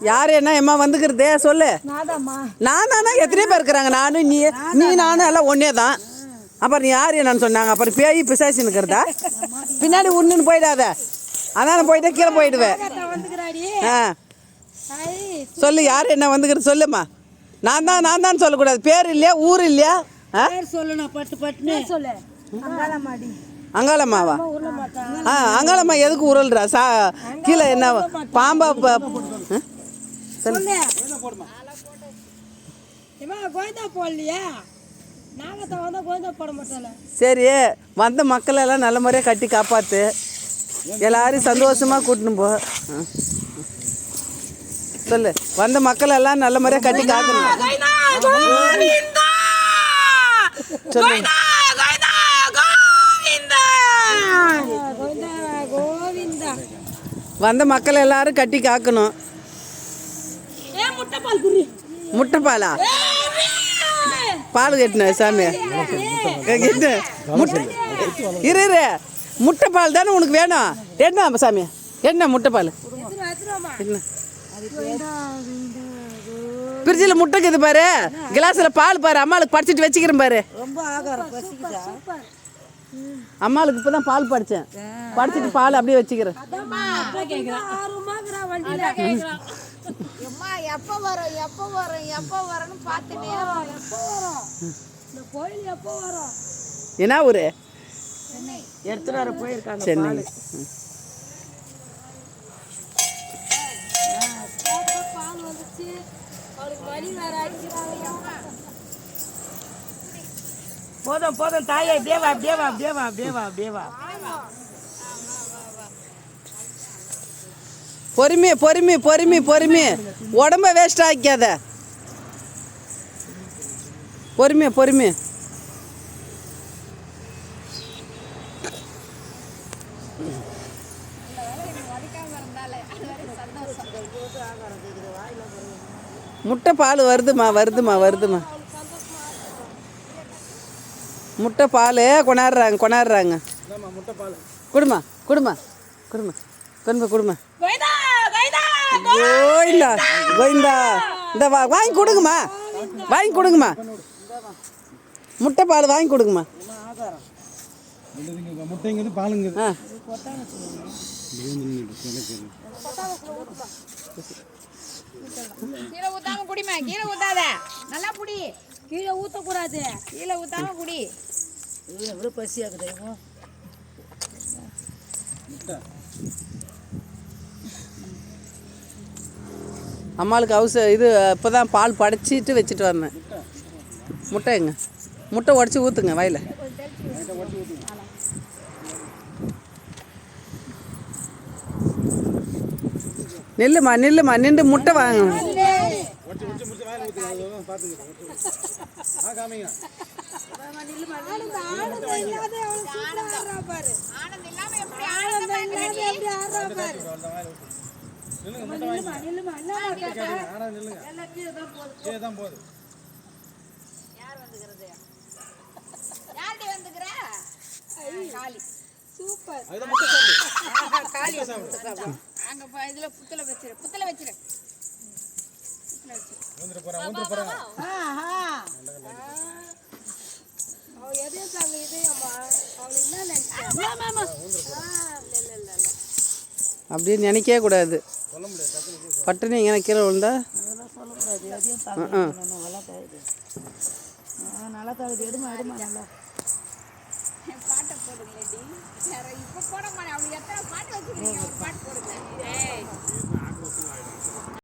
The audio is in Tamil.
யார் என்ன எம்மா வந்துக்கிறதே சொல்லு. நானா எத்தனை பேர் இருக்கிறாங்க? நானும் நீ நானும் எல்லாம் ஒன்னே தான். அப்புறம் நீ யார் என்னன்னு சொன்னாங்க? அப்புறம் பேய் பிசாசின்னு இருக்கிறதா? பின்னாடி உன்னுன்னு போயிடாத. அதான் போயிட்டா கீழே போயிடுவேன். சொல்லு யார் என்ன வந்துக்கிறது சொல்லுமா. நான் தான் சொல்லக்கூடாது. பேர் இல்லையா ஊர் இல்லையா? அங்காளம்மாவா? அங்காளம்மா எதுக்கு உருள்றா? கீழே என்ன பாம்பா? சரி, வந்த மக்கள் எல்லாம் நல்ல முறையாக கட்டி காப்பாத்து. எல்லாரும் சந்தோஷமா கூட்டணும் போ. சொல்லு, வந்த மக்கள் எல்லாம் நல்ல முறையாக கட்டி காக்கணும். சொல்லு. வந்த மக்கள் எல்லாரும் கட்டி காக்கணும். முட்டைப்பாலா? பால் கட்டின சாமி இரு. முட்டைப்பால் தானே உனக்கு வேணும்? என்ன சாமி என்ன முட்டைப்பால்? என்ன ஃப்ரிட்ஜில் முட்டைக்குது பாரு, கிளாஸில் பால் பாரு. அம்மாளுக்கு படிச்சுட்டு வச்சுக்கிறேன் பாரு. அம்மாளுக்கு இப்போ தான் பால் படித்தேன். படிச்சுட்டு பால் அப்படியே வச்சுக்கிறேன். என்ன ஊரு? எடுத்துட்டு வர போயிருக்காங்க சென்னை. போதும் தாயே, தேவா தேவா தேவா தேவா தேவா. பொறுமை உடம்ப வேஸ்ட் ஆக்காத. பொறுமை. முட்டை பால் வருதுமா. முட்டை பால் கொண்டாடுறாங்க. குடுமா. கோவிந்தா. இந்த வாங்கி கொடுங்கம்மா. முட்டை பால் வாங்கி கொடுங்கம்மா. கீழே ஊத்தாம குடிமா. கீழே ஊத்தாத, நல்லா குடி. கீழே ஊத்தக்கூடாது, கீழே ஊத்தாம குடி. எவ்வளோ பசியாக்குது. அம்மாளுக்கு இது இப்போ தான் பால் படைச்சிட்டு வச்சுட்டு வந்தேன். முட்டை எங்க? முட்டை உடச்சி ஊற்றுங்க வாயில். நில்லுமா நின்று முட்டை வாங்க. இதுல புத்தல வச்சிரு. அப்படியே நினைக்கவே கூடாது. பட்டுன்னு எங்கே கீழே விழுந்தா நல்லா தகுதி. எடுமா நல்லா பாட்டை போடுங்களேடி. இப்போ போட மாட்டேன்.